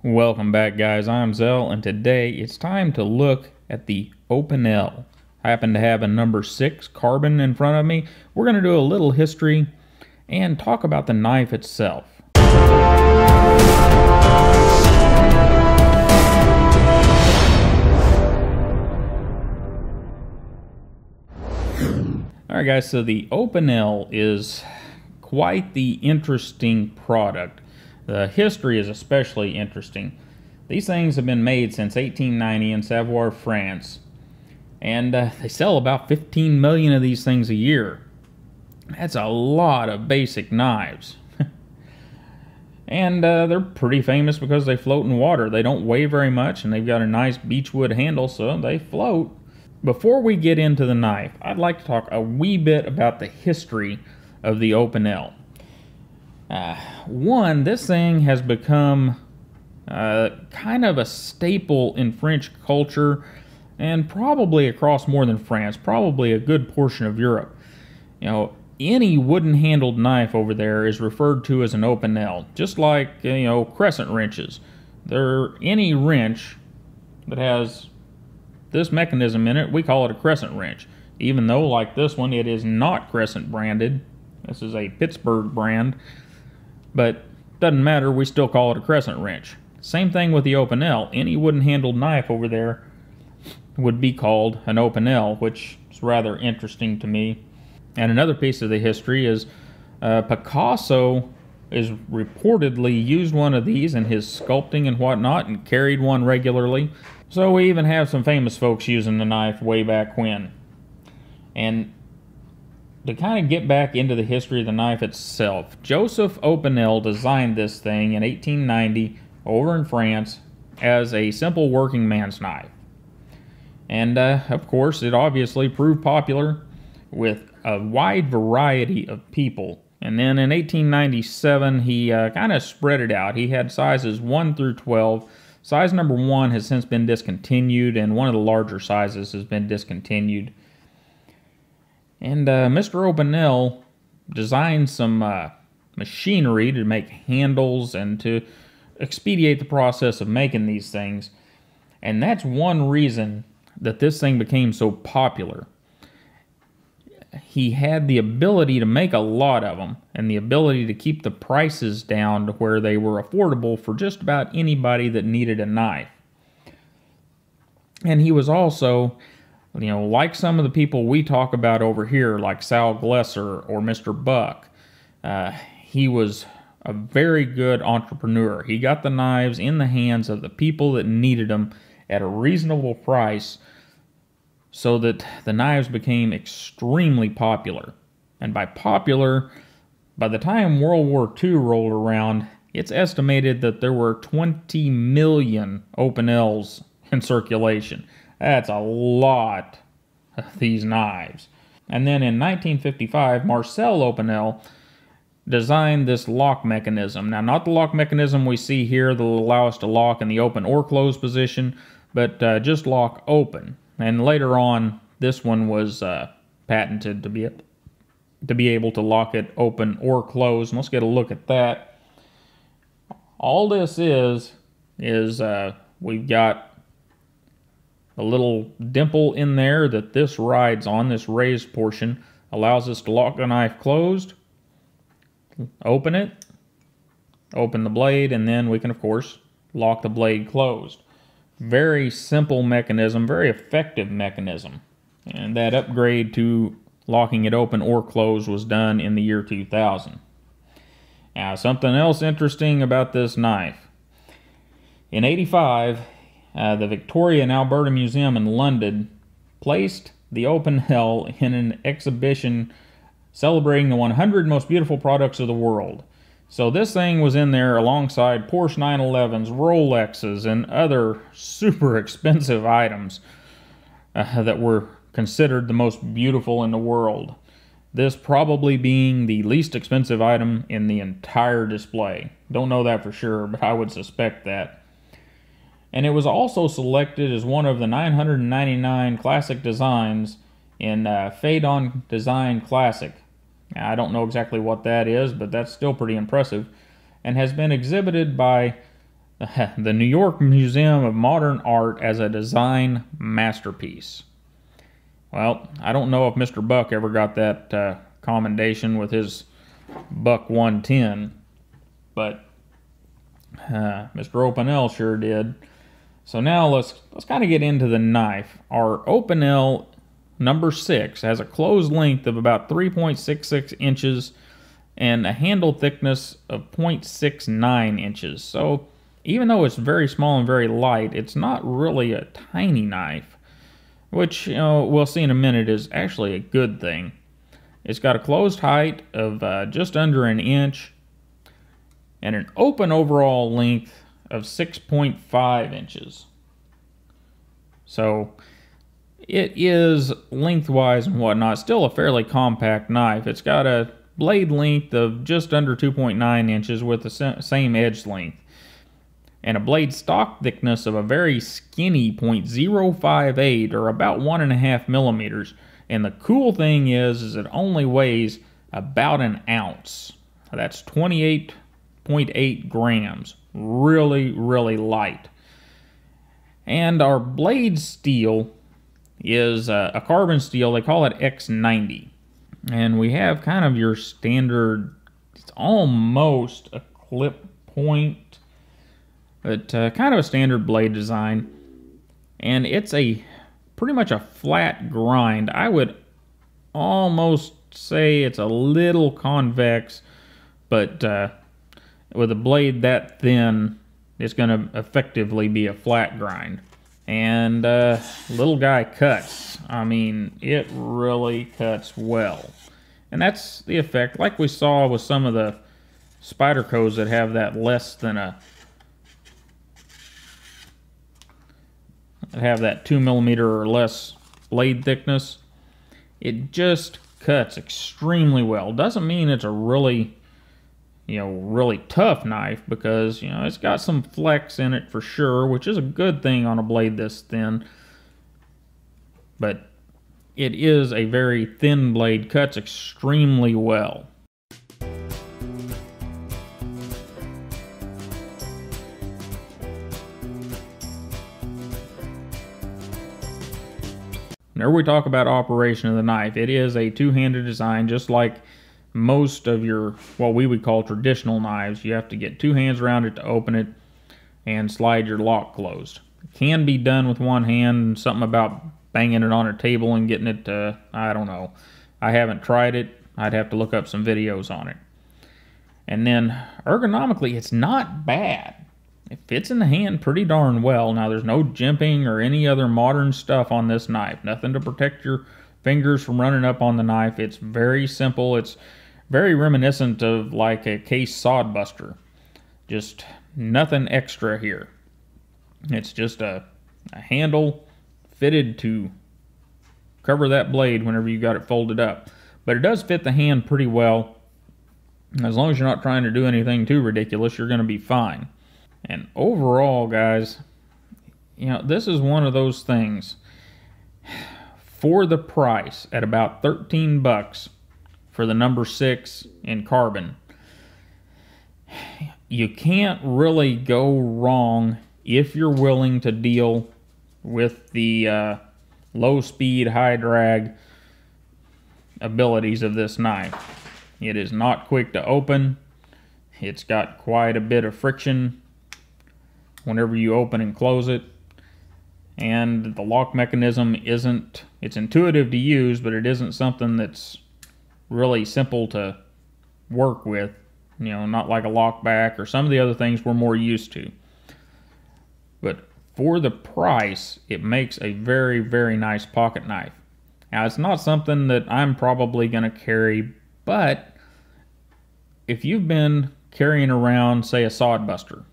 Welcome back, guys. I'm Zell, and today it's time to look at the Opinel. I happen to have a number 6 carbon in front of me. We're going to do a little history and talk about the knife itself. Alright guys, so the Opinel is quite the interesting product. The history is especially interesting. These things have been made since 1890 in Savoie, France. And they sell about 15 million of these things a year. That's a lot of basic knives. And they're pretty famous because they float in water. They don't weigh very much, and they've got a nice beechwood handle, so they float. Before we get into the knife, I'd like to talk a wee bit about the history of the Opinel. One, this thing has become kind of a staple in French culture, and probably across more than France, probably a good portion of Europe. You know, any wooden-handled knife over there is referred to as an Opinel, just like, you know, crescent wrenches. Any wrench that has this mechanism in it, we call it a crescent wrench. Even though, like this one, it is not crescent branded. This is a Pittsburgh brand. But doesn't matter, we still call it a crescent wrench. Same thing with the Opinel. Any wooden-handled knife over there would be called an Opinel, which is rather interesting to me. And another piece of the history is Picasso is reportedly used one of these in his sculpting and whatnot and carried one regularly. So we even have some famous folks using the knife way back when. And to kind of get back into the history of the knife itself, Joseph Opinel designed this thing in 1890 over in France as a simple working man's knife. And of course, it obviously proved popular with a wide variety of people. And then in 1897, he kind of spread it out. He had sizes 1 through 12. Size number 1 has since been discontinued, and one of the larger sizes has been discontinued. And Mr. Opinel designed some machinery to make handles and to expedite the process of making these things. And that's one reason that this thing became so popular. He had the ability to make a lot of them, and the ability to keep the prices down to where they were affordable for just about anybody that needed a knife. And he was also, you know, like some of the people we talk about over here, like Sal Glesser or Mr. Buck, he was a very good entrepreneur. He got the knives in the hands of the people that needed them at a reasonable price, so that the knives became extremely popular. And by popular, by the time World War II rolled around, it's estimated that there were 20 million Opinels in circulation. That's a lot of these knives. And then in 1955, Marcel Opinel designed this lock mechanism. Now, not the lock mechanism we see here that will allow us to lock in the open or close position, but just lock open. And later on, this one was patented to be able to lock it open or close. And let's get a look at that. All this is we've got a little dimple in there that this rides on. This raised portion allows us to lock the knife closed, open it, open the blade, and then we can, of course, lock the blade closed. Very simple mechanism, very effective mechanism. And that upgrade to locking it open or closed was done in the year 2000. Now, something else interesting about this knife. In '85, the Victoria and Alberta Museum in London placed the Opinel in an exhibition celebrating the 100 most beautiful products of the world. So this thing was in there alongside Porsche 911s, Rolexes, and other super expensive items that were considered the most beautiful in the world. This probably being the least expensive item in the entire display. Don't know that for sure, but I would suspect that. And it was also selected as one of the 999 classic designs in Phaidon Design Classic. Now, I don't know exactly what that is, but that's still pretty impressive, and has been exhibited by the New York Museum of Modern Art as a design masterpiece. Well, I don't know if Mr. Buck ever got that commendation with his Buck 110, but Mr. Opinel sure did. So now let's kind of get into the knife. Our Opinel number 6 has a closed length of about 3.66 inches and a handle thickness of 0.69 inches. So even though it's very small and very light, it's not really a tiny knife, which, you know, we'll see in a minute is actually a good thing. It's got a closed height of just under an inch and an open overall length of 6.5 inches. So it is lengthwise and whatnot still a fairly compact knife. It's got a blade length of just under 2.9 inches with the same edge length, and a blade stock thickness of a very skinny 0.058 or about 1.5 millimeters. And the cool thing is it only weighs about an ounce. That's 28.8 grams. Really, really light. And our blade steel is a carbon steel. They call it X90. And we have kind of your standard, it's almost a clip point, but kind of a standard blade design. And it's pretty much a flat grind. I would almost say it's a little convex, but with a blade that thin, it's going to effectively be a flat grind. And little guy cuts. I mean, it really cuts well. And that's the effect, like we saw with some of the Spydercos that have that less than have that 2 millimeter or less blade thickness. It just cuts extremely well. Doesn't mean it's a really, really tough knife, because, it's got some flex in it for sure, which is a good thing on a blade this thin. But it is a very thin blade, cuts extremely well. Whenever we talk about operation of the knife, it is a two-handed design, just like most of your, what we would call traditional knives. You have to get two hands around it to open it and slide your lock closed. It can be done with one hand, something about banging it on a table and getting it to, I don't know. I haven't tried it. I'd have to look up some videos on it. And then ergonomically, it's not bad. It fits in the hand pretty darn well. Now, there's no jimping or any other modern stuff on this knife. Nothing to protect your fingers from running up on the knife. It's very simple. It's very reminiscent of like a case sod buster. Just nothing extra here. It's just a handle fitted to cover that blade whenever you got it folded up. But it does fit the hand pretty well. As long as you're not trying to do anything too ridiculous, you're going to be fine. And overall, guys, this is one of those things. For the price, at about 13 bucks for the number 6 in carbon, you can't really go wrong if you're willing to deal with the low speed, high drag abilities of this knife. It is not quick to open. It's got quite a bit of friction whenever you open and close it. And the lock mechanism isn't, it's intuitive to use, but it isn't something that's really simple to work with. Not like a lock back or some of the other things we're more used to. But for the price, it makes a very, very nice pocket knife. Now, it's not something that I'm probably going to carry, but if you've been carrying around, say, a sod buster,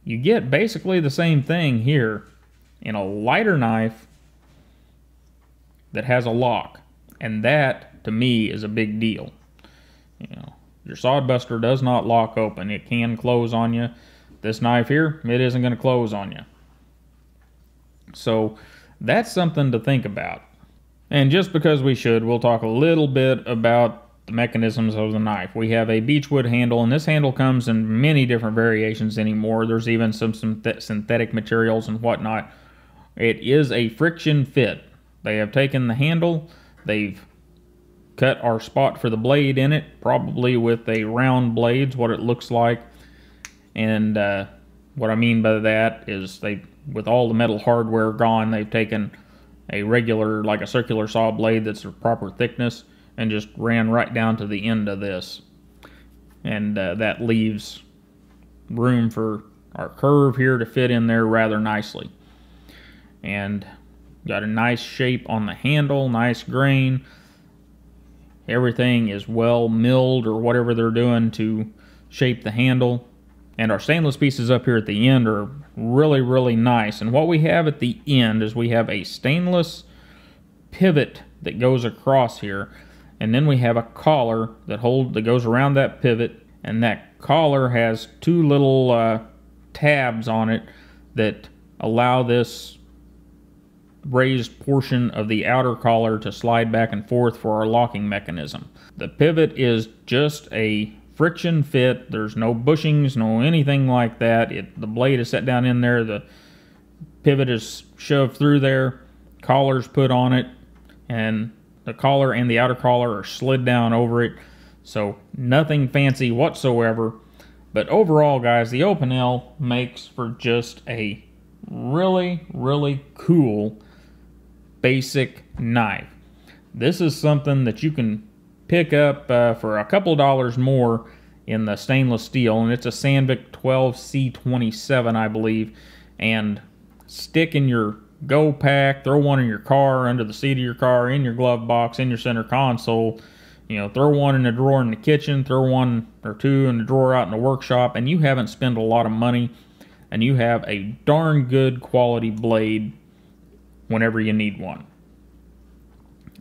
you get basically the same thing here in a lighter knife that has a lock. And that, to me, is a big deal. Your sod buster does not lock open. It can close on you. This knife here, it isn't going to close on you. So that's something to think about. And just because we should, we'll talk a little bit about the mechanisms of the knife. We have a beechwood handle, and this handle comes in many different variations anymore. There's even some synthetic materials and whatnot. It is a friction fit. They have taken the handle, they've cut our spot for the blade in it, probably with a round blade's what it looks like. And what I mean by that is with all the metal hardware gone, they've taken a regular, like a circular saw blade that's a proper thickness, and just ran right down to the end of this. And that leaves room for our curve here to fit in there rather nicely. And got a nice shape on the handle, nice grain. Everything is well milled or whatever they're doing to shape the handle. And our stainless pieces up here at the end are really, really nice. And what we have at the end is we have a stainless pivot that goes across here. And then we have a collar that goes around that pivot. And that collar has two little tabs on it that allow this raised portion of the outer collar to slide back and forth for our locking mechanism. The pivot is just a friction fit. There's no bushings, no anything like that. The blade is set down in there, the pivot is shoved through there, collar's put on it, and the collar and the outer collar are slid down over it. So nothing fancy whatsoever. But overall, guys, the Opinel makes for just a really, really cool basic knife. This is something that you can pick up for a couple dollars more in the stainless steel, and it's a Sandvik 12C27, I believe, and stick in your go pack, throw one in your car, under the seat of your car, in your glove box, in your center console. You know, throw one in a drawer in the kitchen, throw one or two in the drawer out in the workshop, and you haven't spent a lot of money, and you have a darn good quality blade whenever you need one.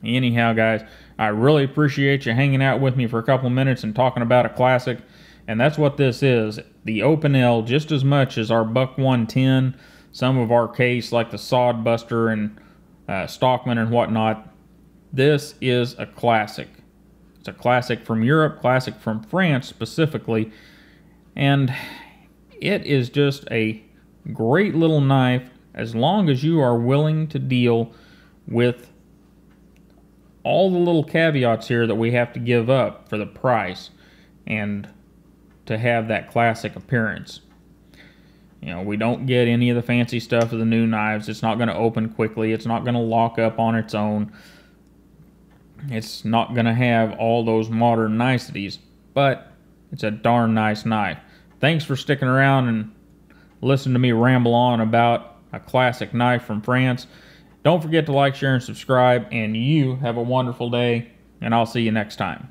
Anyhow, guys, I really appreciate you hanging out with me for a couple of minutes and talking about a classic. And that's what this is. The Opinel, just as much as our Buck 110, some of our case like the Sod Buster and Stockman and whatnot, this is a classic. It's a classic from Europe, classic from France specifically. And it is just a great little knife as long as you are willing to deal with all the little caveats here that we have to give up for the price and to have that classic appearance. You know, we don't get any of the fancy stuff of the new knives. It's not going to open quickly. It's not going to lock up on its own. It's not going to have all those modern niceties, but it's a darn nice knife. Thanks for sticking around and listening to me ramble on about a classic knife from France. Don't forget to like, share, and subscribe, and you have a wonderful day, and I'll see you next time.